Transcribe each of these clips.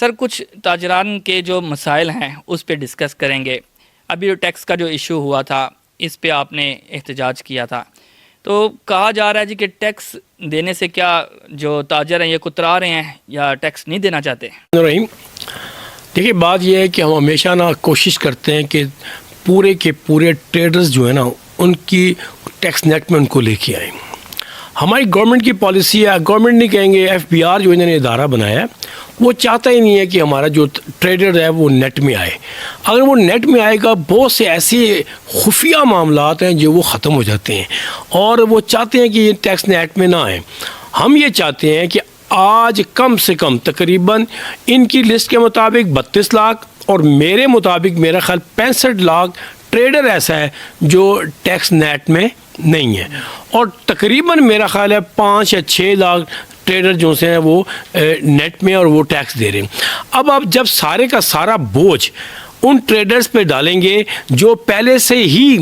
سر کچھ تاجران کے جو مسائل ہیں اس پہ ڈسکس کریں گے. ابھی جو ٹیکس کا جو ایشو ہوا تھا اس پہ آپ نے احتجاج کیا تھا, تو کہا جا رہا ہے جی کہ ٹیکس دینے سے کیا جو تاجر ہیں یہ کترا رہے ہیں یا ٹیکس نہیں دینا چاہتے؟ دیکھیے بات یہ ہے کہ ہم ہمیشہ کوشش کرتے ہیں کہ پورے کے پورے ٹریڈرز جو ہیں ان کی ٹیکس نیٹ میں ان کو لے کے آئیں. ہماری گورنمنٹ کی پالیسی ہے, گورنمنٹ نہیں کہیں گے, ایف بی آر جو انہوں نے ادارہ بنایا ہے وہ چاہتا ہی نہیں ہے کہ ہمارا جو ٹریڈر ہے وہ نیٹ میں آئے. اگر وہ نیٹ میں آئے گا بہت سے ایسے خفیہ معاملات ہیں جو وہ ختم ہو جاتے ہیں, اور وہ چاہتے ہیں کہ یہ ٹیکس نیٹ میں نہ آئیں. ہم یہ چاہتے ہیں کہ آج کم سے کم تقریباً ان کی لسٹ کے مطابق 32 لاکھ اور میرے مطابق میرا خیال 65 لاکھ ٹریڈر ایسا ہے جو ٹیکس نیٹ میں نہیں ہے, اور تقریباً میرا خیال ہے 5 یا 6 لاکھ ٹریڈر جو سے ہیں وہ نیٹ میں اور وہ ٹیکس دے رہے ہیں. اب آپ جب سارے کا سارا بوجھ ان ٹریڈرز پہ ڈالیں گے جو پہلے سے ہی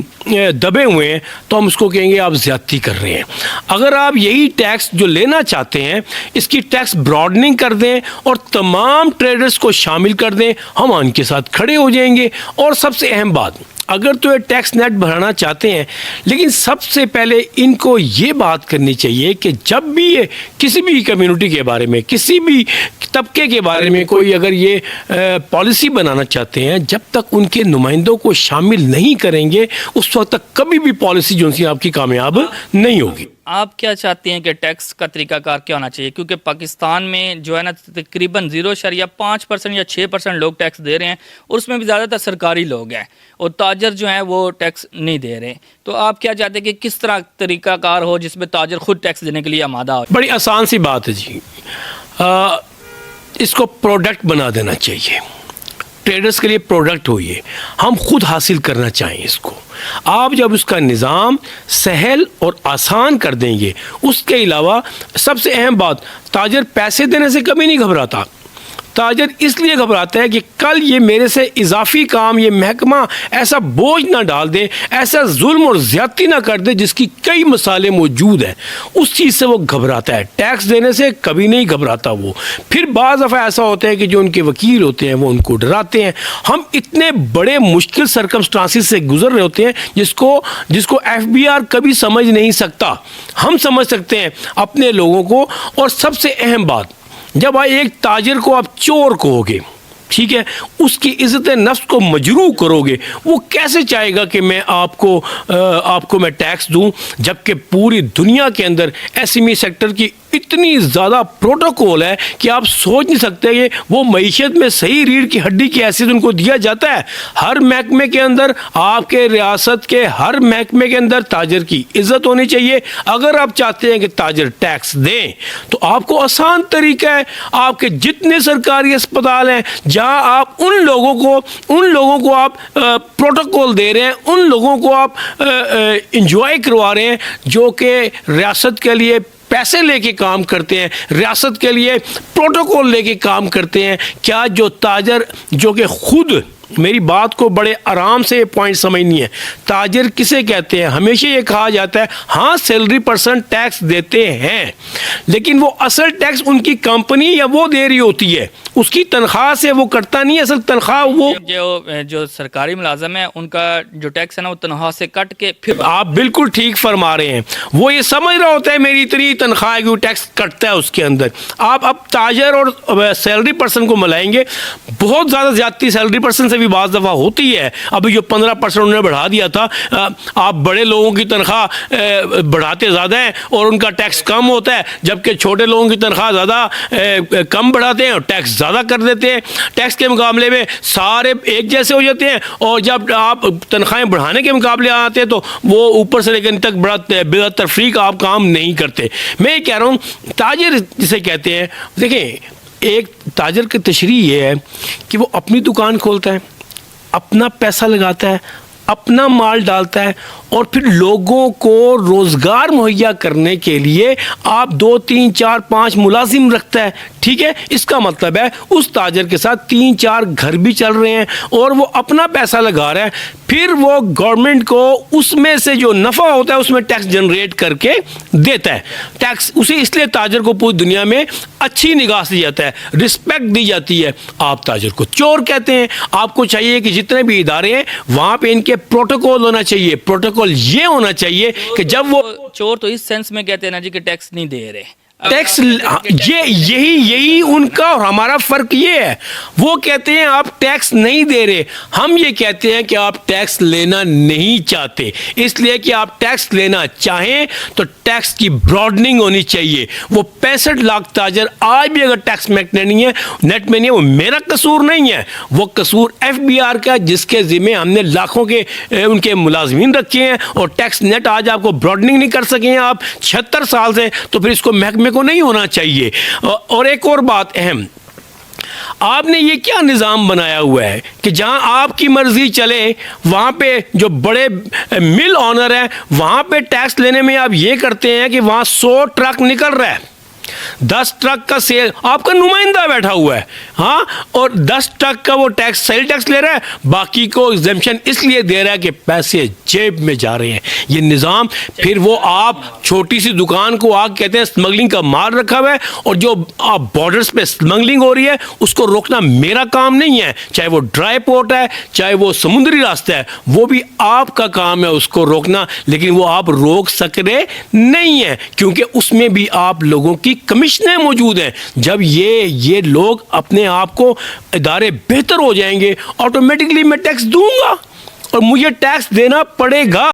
دبے ہوئے ہیں تو ہم اس کو کہیں گے آپ زیادتی کر رہے ہیں. اگر آپ یہی ٹیکس جو لینا چاہتے ہیں اس کی ٹیکس براڈننگ کر دیں اور تمام ٹریڈرز کو شامل کر دیں, ہم ان کے ساتھ کھڑے ہو جائیں گے. اور سب سے اہم بات, اگر تو یہ ٹیکس نیٹ بڑھانا چاہتے ہیں لیکن سب سے پہلے ان کو یہ بات کرنی چاہیے کہ جب بھی یہ کسی بھی کمیونٹی کے بارے میں, کسی بھی طبقے کے بارے میں کوئی اگر یہ پالیسی بنانا چاہتے ہیں, جب تک ان کے نمائندوں کو شامل نہیں کریں گے اس وقت تک کبھی بھی پالیسی جو سی آپ کی کامیاب نہیں ہوگی. آپ کیا چاہتے ہیں کہ ٹیکس کا طریقہ کار کیا ہونا چاہیے؟ کیونکہ پاکستان میں جو ہے نا تقریباً 0.5% یا 6% لوگ ٹیکس دے رہے ہیں, اور اس میں بھی زیادہ تر سرکاری لوگ ہیں, اور تاجر جو ہیں وہ ٹیکس نہیں دے رہے. تو آپ کیا چاہتے ہیں کہ کس طرح طریقہ کار ہو جس میں تاجر خود ٹیکس دینے کے لیے آمادہ ہو؟ بڑی آسان سی بات ہے جی, اس کو پروڈکٹ بنا دینا چاہیے. ٹریڈرز کے لیے پروڈکٹ ہو, یہ ہم خود حاصل کرنا چاہیں اس کو. آپ جب اس کا نظام سہل اور آسان کر دیں گے, اس کے علاوہ سب سے اہم بات, تاجر پیسے دینے سے کبھی نہیں گھبراتا. تاجر اس لیے گھبراتا ہے کہ کل یہ میرے سے اضافی کام یہ محکمہ ایسا بوجھ نہ ڈال دے, ایسا ظلم اور زیادتی نہ کر دے جس کی کئی مسالے موجود ہیں, اس چیز سے وہ گھبراتا ہے. ٹیکس دینے سے کبھی نہیں گھبراتا وہ. پھر بعض دفعہ ایسا ہوتا ہے کہ جو ان کے وکیل ہوتے ہیں وہ ان کو ڈراتے ہیں. ہم اتنے بڑے مشکل سرکمسٹانسز سے گزر رہے ہوتے ہیں جس کو ایف بی آر کبھی سمجھ نہیں سکتا. ہم سمجھ سکتے ہیں اپنے لوگوں کو. اور سب سے اہم بات, جب ایک تاجر کو آپ چور کہو گے, ٹھیک ہے, اس کی عزت نفس کو مجروح کرو گے, وہ کیسے چاہے گا کہ میں آپ کو میں ٹیکس دوں, جبکہ پوری دنیا کے اندر ایس ایم ای سیکٹر کی اتنی زیادہ پروٹوکول ہے کہ آپ سوچ نہیں سکتے کہ وہ معیشت میں صحیح ریڑھ کی ہڈی کی حیثیت ان کو دیا جاتا ہے. ہر محکمے کے اندر, آپ کے ریاست کے ہر محکمے کے اندر تاجر کی عزت ہونی چاہیے. اگر آپ چاہتے ہیں کہ تاجر ٹیکس دیں تو آپ کو آسان طریقہ ہے, آپ کے جتنے سرکاری اسپتال ہیں جہاں آپ ان لوگوں کو آپ پروٹوکول دے رہے ہیں, ان لوگوں کو آپ انجوائے کروا رہے ہیں جو کہ ریاست کے لیے پیسے لے کے کام کرتے ہیں, ریاست کے لیے پروٹوکول لے کے کام کرتے ہیں. کیا جو تاجر جو کہ خود, میری بات کو بڑے آرام سے یہ پوائنٹ سمجھنی ہے, تاجر کسے کہتے ہیں؟ ہمیشہ یہ کہا جاتا ہے ہاں سیلری پرسن ٹیکس دیتے ہیں, لیکن وہ اصل ٹیکس ان کی کمپنی یا وہ دے رہی ہوتی ہے, اس کی تنخواہ سے وہ کرتا نہیں ہے. اصل تنخواہ وہ جو سرکاری ملازم ہے ان کا جو ٹیکس ہے نا وہ تنخواہ سے کٹ کے پھر. آپ بالکل ٹھیک فرما رہے ہیں, وہ یہ سمجھ رہا ہوتا ہے میری اتنی تنخواہ ہے کہ وہ ٹیکس کٹتا ہے اس کے اندر. آپ اب تاجر اور سیلری پرسن کو ملائیں گے, بہت زیادہ زیادتی سیلری پرسن سے بھی بعض دفعہ ہوتی ہے. ابھی جو 15% انہوں نے بڑھا دیا تھا, آپ بڑے لوگوں کی تنخواہ بڑھاتے زیادہ ہیں اور ان کا ٹیکس کم ہوتا ہے, جبکہ چھوٹے لوگوں کی تنخواہ زیادہ کم بڑھاتے ہیں اور ٹیکس زیادہ کر دیتے ہیں. ٹیکس کے مقابلے میں سارے ایک جیسے ہو جاتے ہیں, اور جب آپ تنخواہیں بڑھانے کے مقابلے آتے ہیں تو وہ اوپر سے لے کر تک بڑا تفریق آپ کام نہیں کرتے. میں یہ کہہ رہا ہوں تاجر جسے کہتے ہیں, دیکھیں ایک تاجر کی تشریح یہ ہے کہ وہ اپنی دکان کھولتا ہے, اپنا پیسہ لگاتا ہے, اپنا مال ڈالتا ہے, اور پھر لوگوں کو روزگار مہیا کرنے کے لیے آپ 2 3 4 5 ملازم رکھتا ہے. ٹھیک ہے, اس کا مطلب ہے اس تاجر کے ساتھ 3 4 گھر بھی چل رہے ہیں اور وہ اپنا پیسہ لگا رہا ہے. پھر وہ گورنمنٹ کو اس میں سے جو نفع ہوتا ہے اس میں ٹیکس جنریٹ کر کے دیتا ہے. ٹیکس اسے اس لیے تاجر کو پوری دنیا میں اچھی نگاہ سے جاتا ہے, رسپیکٹ دی جاتی ہے. آپ تاجر کو چور کہتے ہیں. آپ کو چاہیے کہ جتنے بھی ادارے ہیں وہاں پہ ان کے پروٹوکول ہونا چاہیے. پروٹوکول یہ ہونا چاہیے کہ جب وہ چور تو اس سینس میں کہتے ہیں نا جی کہ ٹیکس نہیں دے رہے. ٹیکس یہی ان کا اور ہمارا فرق یہ ہے. وہ کہتے ہیں آپ ٹیکس نہیں دے رہے, ہم یہ کہتے ہیں کہ آپ ٹیکس لینا نہیں چاہتے. اس لیے کہ آپ ٹیکس لینا چاہیں تو ٹیکس کی براڈننگ ہونی چاہیے. وہ 65 لاکھ تاجر آج بھی اگر ٹیکس نیٹ میں نہیں ہے, وہ میرا قصور نہیں ہے, وہ قصور FBR کا, جس کے ذمہ ہم نے لاکھوں کے ان کے ملازمین رکھے ہیں. اور ٹیکس نیٹ آج آپ کو براڈننگ نہیں کر سکے ہیں آپ 76 سال سے, تو پھر اس کو محکمے کو نہیں ہونا چاہیے. اور ایک اور بات اہم, آپ نے یہ کیا نظام بنایا ہوا ہے کہ جہاں آپ کی مرضی چلے وہاں پہ جو بڑے مل آنر ہیں وہاں پہ ٹیکس لینے میں آپ یہ کرتے ہیں کہ وہاں 100 ٹرک نکل رہا ہے, 10 ٹرک کا سیل آپ کا نمائندہ بیٹھا ہوا ہے, ہاں, اور 10 ٹرک کا وہ ٹیکس سیل ٹیکس لے رہا ہے, باقی کو ایگزمپشن اس لیے دے رہا ہے کہ پیسے جیب میں جا رہے ہیں. یہ نظام پھر وہ آپ چھوٹی سی دکان کو آگ کہتے ہیں اسمگلنگ کا مال رکھا ہوا ہے, اور جو آپ بارڈرز پہ اسمگلنگ ہو رہی ہے اس کو روکنا میرا کام نہیں ہے. چاہے وہ ڈرائی پورٹ ہے, چاہے وہ سمندری راستہ ہے, وہ بھی آپ کا کام ہے اس کو روکنا. لیکن وہ آپ روک سک رہے نہیں ہیں کیونکہ اس میں بھی آپ لوگوں کی کمیشنیں موجود ہیں. جب یہ لوگ اپنے آپ کو ادارے بہتر ہو جائیں گے, آٹومیٹکلی میں ٹیکس دوں گا اور مجھے ٹیکس دینا پڑے گا.